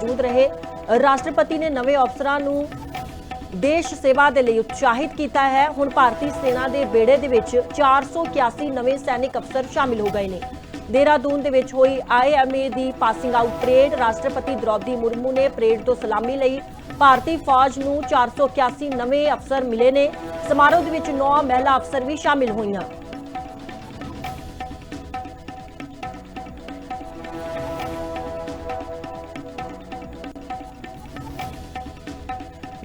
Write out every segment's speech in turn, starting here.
मौजूद रहे। राष्ट्रपति ने नवे अफसरां नूं देश सेवा दे लई उत्साहित किया है। हुण भारतीय सेना दे बेड़े दे विच 481 नवे सैनिक अफसर शामिल हो गए ने। देहरादून दे विच होई IMA दी पासिंग आउट परेड। राष्ट्रपति द्रौपदी मुर्मू ने परेड तो सलामी लई। भारतीय फौज नूं 481 नवे अफसर मिले ने। समारोह दे विच 9 महिला अफसर भी शामिल होईयां।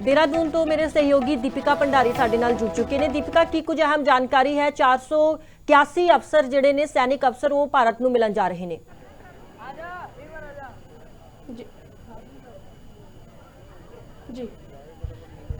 देहरादून तो मेरे सहयोगी दीपिका भंडारी साडे नाल जुड़ चुके हैं। दीपिका, की कुछ अहम जानकारी है? 481 अफसर जिहड़े ने सैनिक अफसर वो भारत नूं मिलन जा रहे हैं। जी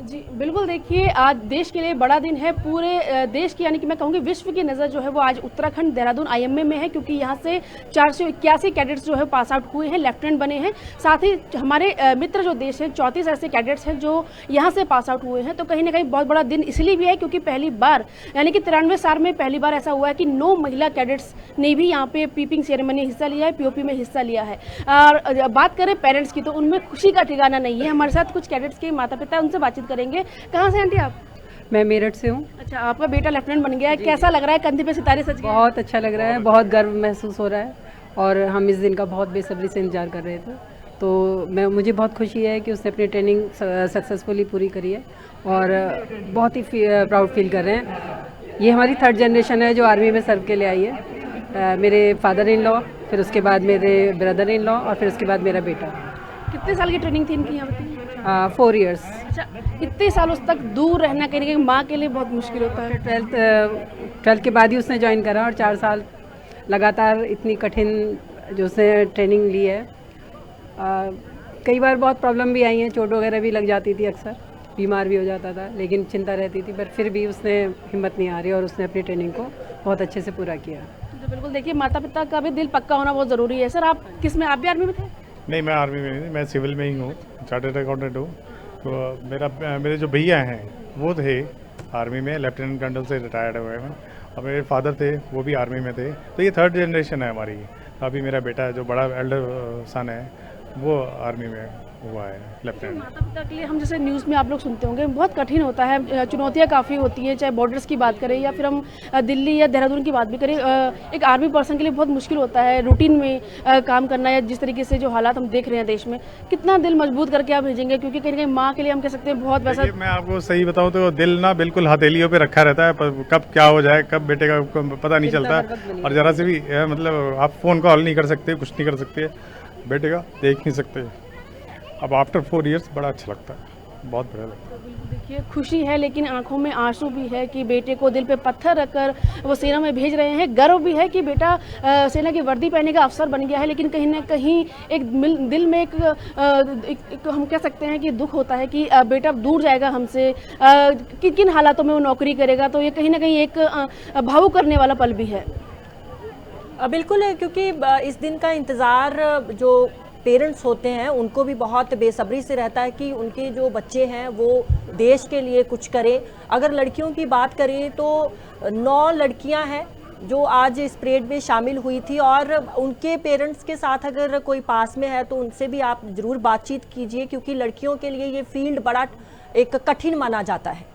जी बिल्कुल, देखिए आज देश के लिए बड़ा दिन है। पूरे देश की यानी कि मैं कहूँगी विश्व की नज़र जो है वो आज उत्तराखंड देहरादून IMA में है, क्योंकि यहाँ से 481 कैडेट्स जो है पास आउट हुए हैं, लेफ्टिनेंट बने हैं। साथ ही हमारे मित्र जो देश हैं 34 ऐसे कैडेट्स हैं जो यहाँ से पास आउट हुए हैं। तो कहीं ना कहीं बहुत बड़ा दिन इसलिए भी है क्योंकि पहली बार यानी कि 93 साल में पहली बार ऐसा हुआ है कि 9 महिला कैडेट्स ने भी यहाँ पे पीपिंग सेरेमनी हिस्सा लिया है, POP में हिस्सा लिया है। और बात करें पेरेंट्स की तो उनमें खुशी का ठिकाना नहीं है। हमारे साथ कुछ कैडेट्स के माता पिता, उनसे बातचीत करेंगे। कहाँ से आंटी आप? मैं मेरठ से हूँ। अच्छा, आपका बेटा लेफ्टिनेंट बन गया है, कैसा लग रहा है? कंधे पे सितारे सज गए? बहुत अच्छा लग रहा है, बहुत गर्व महसूस हो रहा है और हम इस दिन का बहुत बेसब्री से इंतजार कर रहे थे। तो मुझे बहुत खुशी है कि उसने अपनी ट्रेनिंग सक्सेसफुली पूरी करी है और बहुत ही प्राउड फील कर रहे हैं। ये हमारी 3rd जनरेशन है जो आर्मी में सर्व के लिए आई है। मेरे फादर इन लॉ, फिर उसके बाद मेरे ब्रदर इन लॉ और फिर उसके बाद मेरा बेटा। कितने साल की ट्रेनिंग थी इनकी यहाँ पे? 4 इयर्स। अच्छा, इतने सालों तक दूर रहना कहीं ना कहीं माँ के लिए बहुत मुश्किल होता है। 12th के बाद ही उसने ज्वाइन करा और 4 साल लगातार इतनी कठिन जो उसने ट्रेनिंग ली है। कई बार बहुत प्रॉब्लम भी आई हैं, चोट वगैरह भी लग जाती थी, अक्सर बीमार भी हो जाता था, लेकिन चिंता रहती थी, पर फिर भी उसने हिम्मत नहीं आ रही और उसने अपनी ट्रेनिंग को बहुत अच्छे से पूरा किया। तो बिल्कुल, देखिए माता पिता का भी दिल पक्का होना बहुत ज़रूरी है। सर आप किस में, आप भी आर्मी में थे? नहीं, मैं आर्मी में नहीं, मैं सिविल में ही हूँ, चार्टर्ड अकाउंटेंट हूँ। तो मेरे जो भैया हैं वो थे आर्मी में, लेफ्टिनेंट कर्नल से रिटायर्ड हुए हैं, और मेरे फादर थे वो भी आर्मी में थे। तो ये 3rd जनरेशन है हमारी। अभी मेरा बेटा जो बड़ा एल्डर सन है वो आर्मी में हुआ है, लेफ्टिनेंट। माता पिता के लिए हम जैसे न्यूज़ में आप लोग सुनते होंगे बहुत कठिन होता है, चुनौतियां काफ़ी होती हैं, चाहे बॉर्डर्स की बात करें या फिर हम दिल्ली या देहरादून की बात भी करें। एक आर्मी पर्सन के लिए बहुत मुश्किल होता है रूटीन में काम करना, या जिस तरीके से जो हालात हम देख रहे हैं देश में। कितना दिल मजबूत करके आप भेजेंगे? क्योंकि कहीं ना कहीं माँ के लिए हम कह सकते हैं बहुत वैसा। मैं आपको सही बताऊँ तो दिल ना बिल्कुल हथेलियों पे रखा रहता है, कब क्या हो जाए, कब बेटे का पता नहीं चलता। और ज़रा से भी मतलब आप फ़ोन कॉल नहीं कर सकते, कुछ नहीं कर सकते, बेटे का देख नहीं सकते। अब आफ्टर 4 इयर्स बड़ा अच्छा लगता है, बहुत बढ़िया लगता है। देखिए खुशी है लेकिन आंखों में आंसू भी है कि बेटे को दिल पे पत्थर रखकर वो सेना में भेज रहे हैं। गर्व भी है कि बेटा सेना की वर्दी पहनने का अफसर बन गया है, लेकिन कहीं ना कहीं एक दिल में एक हम कह सकते हैं कि दुख होता है कि बेटा दूर जाएगा हमसे, किन हालातों में वो नौकरी करेगा। तो ये कहीं ना कहीं एक भावुक करने वाला पल भी है। बिल्कुल है, क्योंकि इस दिन का इंतज़ार जो पेरेंट्स होते हैं उनको भी बहुत बेसब्री से रहता है कि उनके जो बच्चे हैं वो देश के लिए कुछ करें। अगर लड़कियों की बात करें तो 9 लड़कियां हैं जो आज इस परेड में शामिल हुई थी, और उनके पेरेंट्स के साथ अगर कोई पास में है तो उनसे भी आप ज़रूर बातचीत कीजिए, क्योंकि लड़कियों के लिए ये फील्ड बड़ा एक कठिन माना जाता है।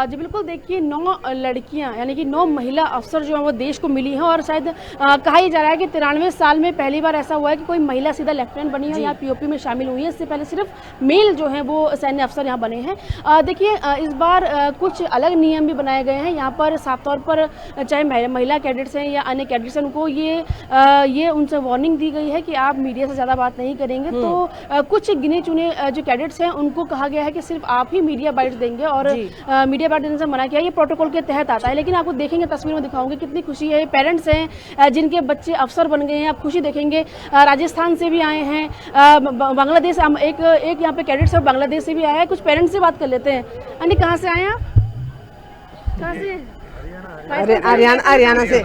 जी बिल्कुल, देखिए 9 लड़कियां यानी कि 9 महिला अफसर जो हैं वो देश को मिली हैं, और शायद कहा ही जा रहा है कि 93 साल में पहली बार ऐसा हुआ है कि कोई महिला सीधा लेफ्टिनेंट बनी है या POP में शामिल हुई है। इससे पहले सिर्फ मेल जो हैं वो सैन्य अफसर यहाँ बने हैं। देखिए इस बार कुछ अलग नियम भी बनाए गए हैं यहाँ पर। साफ तौर पर चाहे महिला कैडेट्स हैं या अन्य कैडेट्स हैं, उनको ये उनसे वार्निंग दी गई है कि आप मीडिया से ज़्यादा बात नहीं करेंगे। तो कुछ गिने चुने जो कैडेट्स हैं उनको कहा गया है कि सिर्फ आप ही मीडिया बाइट्स देंगे, और मीडिया बाइट देने से मना किया। ये प्रोटोकॉल के तहत आता है, लेकिन आपको देखेंगे तस्वीर में दिखाऊंगे कितनी खुशी है। पेरेंट्स हैं जिनके बच्चे अफसर बन गए हैं, आप खुशी देखेंगे। राजस्थान से भी आए हैं, बांग्लादेश, एक यहाँ पे कैडेट्स है बांग्लादेश से भी आया है। कुछ पेरेंट्स से बात कर लेते हैं। अन्य कहाँ से आए हैं आप? कहाँ से? हरियाणा से।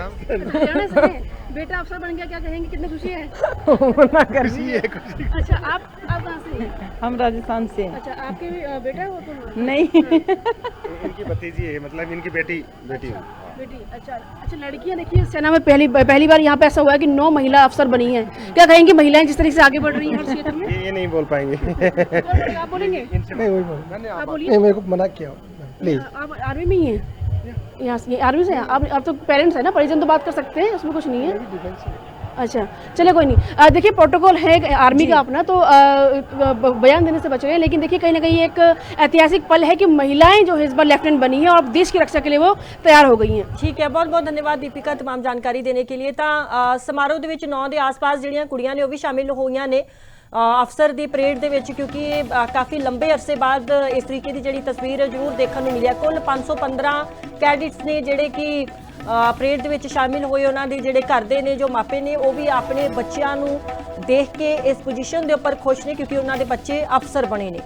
बेटा अफसर बन गया, क्या कहेंगे, कितनी खुशी है? मना कर खुशी है खुशी। अच्छा, आप कहाँ से हैं? हम राजस्थान से हैं। अच्छा, आपके भी बेटा हो तुम? नहीं इनकी भतीजी है, मतलब इनकी बेटी है। बेटी। अच्छा अच्छा, लड़कियां देखिए सेना में पहली बार यहाँ पे ऐसा हुआ है कि 9 महिला अफसर बनी हैं। क्या कहेंगी महिलाएं जिस तरीके से आगे बढ़ रही हैं हर क्षेत्र में? ये नहीं बोल पाएंगे। आप बोलेंगे? नहीं वही बोल आप बोलिए। नहीं, मेरे को मना किया प्लीज। आप आर्मी में ही हैं? यहाँ से आर्मी से हैं आप तो पेरेंट्स हैं ना, परिजन तो बात कर सकते हैं, उसमें कुछ नहीं है। अच्छा चलिए कोई नहीं। देखिए प्रोटोकॉल है आर्मी का अपना, तो बयान देने से बच रहे हैं, लेकिन देखिए कहीं ना कहीं एक ऐतिहासिक पल है कि महिलाएं जो है इस बार लेफ्टिनेंट बनी है और अब देश की रक्षा के लिए वो तैयार हो गई हैं। ठीक है, बहुत बहुत धन्यवाद दीपिका तमाम ਜਾਣਕਾਰੀ ਦੇਣੇ के लिए। ਤਾਂ ਸਮਾਰੋਹ ਦੇ ਵਿੱਚ 9 ਦੇ ਆਸ-ਪਾਸ ਜਿਹੜੀਆਂ ਕੁੜੀਆਂ ਨੇ ਉਹ ਵੀ ਸ਼ਾਮਿਲ ਹੋਈਆਂ ਨੇ ਅਫਸਰ ਦੀ ਪਰੇਡ ਦੇ ਵਿੱਚ, ਕਿਉਂਕਿ ਕਾਫੀ ਲੰਬੇ ਅਰਸੇ ਬਾਅਦ ਇਸ ਤਰੀਕੇ ਦੀ ਜਿਹੜੀ ਤਸਵੀਰ ਜ਼ਰੂਰ ਦੇਖਣ ਨੂੰ ਮਿਲਿਆ। ਕੁੱਲ 515 ਕੈਡਿਟਸ ਨੇ ਜਿਹੜੇ ਕਿ ਪਰੇਡ ਦੇ ਵਿੱਚ ਸ਼ਾਮਿਲ ਹੋਏ। ਉਹਨਾਂ ਦੇ ਜਿਹੜੇ ਘਰ ਦੇ ਨੇ, ਜੋ ਮਾਪੇ ਨੇ, ਉਹ ਵੀ ਆਪਣੇ ਬੱਚਿਆਂ ਨੂੰ ਦੇਖ ਕੇ ਇਸ ਪੋਜੀਸ਼ਨ ਦੇ ਉੱਪਰ ਖੁਸ਼ ਨੇ, ਕਿਉਂਕਿ ਉਹਨਾਂ ਦੇ ਬੱਚੇ ਅਫਸਰ ਬਣੇ ਨੇ।